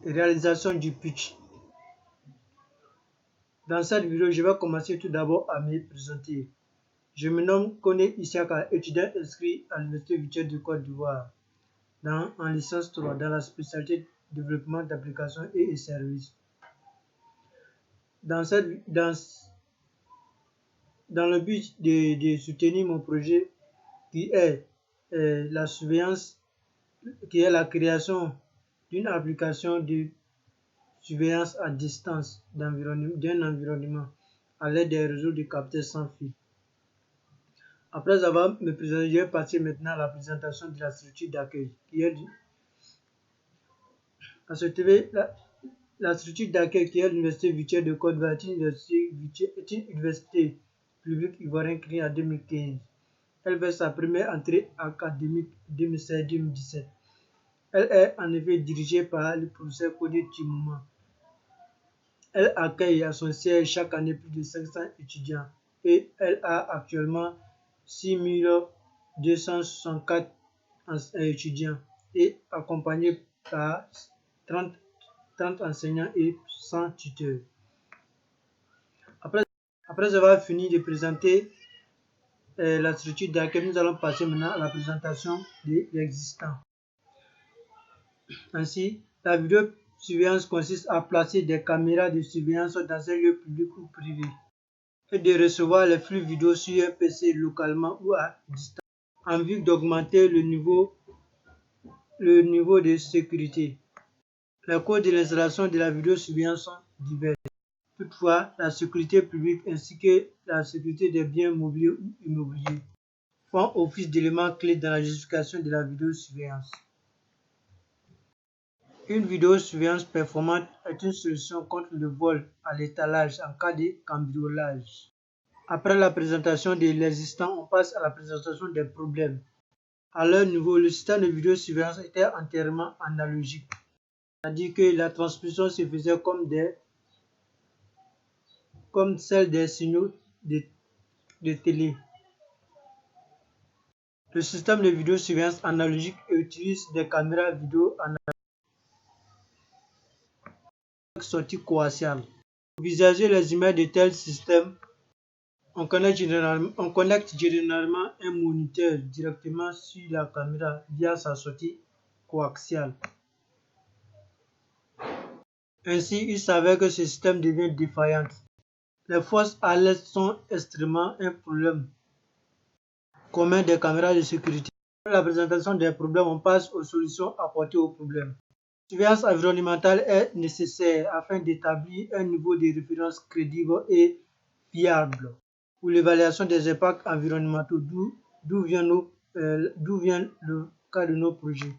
Réalisation du pitch. Dans cette vidéo, je vais commencer tout d'abord à me présenter. Je me nomme Koné Isiaka, étudiant inscrit à l'Université virtuelle de Côte d'Ivoire en licence 3 dans la spécialité développement d'applications et services. Dans le but de soutenir mon projet qui est la surveillance, qui est la création d'une application de surveillance à distance d'un environnement à l'aide des réseaux de capteurs sans fil. Après avoir me présenté, je vais passer maintenant à la présentation de la structure d'accueil. La structure d'accueil qui est l'Université virtuelle de Côte d'Ivoire est une université publique ivoirienne créée en 2015. Elle fait sa première entrée académique 2016-2017. Elle est en effet dirigée par le professeur Kodé Timouma. Elle accueille à son siège chaque année plus de 500 étudiants et elle a actuellement 6264 étudiants et accompagnée par 30 enseignants et 100 tuteurs. Après avoir fini de présenter la structure d'accueil, nous allons passer maintenant à la présentation de l'existant. Ainsi, la vidéosurveillance consiste à placer des caméras de surveillance dans un lieu public ou privé et de recevoir les flux vidéo sur un PC localement ou à distance en vue d'augmenter le niveau de sécurité. Les codes de l'installation de la vidéosurveillance sont divers. Toutefois, la sécurité publique ainsi que la sécurité des biens mobiliers ou immobiliers font office d'éléments clés dans la justification de la vidéosurveillance. Une vidéosurveillance performante est une solution contre le vol à l'étalage en cas de cambriolage. Après la présentation de l'existant, on passe à la présentation des problèmes. À leur niveau, le système de vidéosurveillance était entièrement analogique, c'est-à-dire que la transmission se faisait comme celle des signaux de télé. Le système de vidéosurveillance analogique utilise des caméras vidéo analogiques avec sortie coaxiale. Pour visualiser les images de tels systèmes, on connecte généralement un moniteur directement sur la caméra via sa sortie coaxiale. Ainsi, il s'avère que ce système devient défaillant. Les fausses alertes sont extrêmement un problème commun des caméras de sécurité. Après la présentation des problèmes, on passe aux solutions apportées aux problèmes. La surveillance environnementale est nécessaire afin d'établir un niveau de référence crédible et fiable pour l'évaluation des impacts environnementaux, d'où vient le cas de nos projets.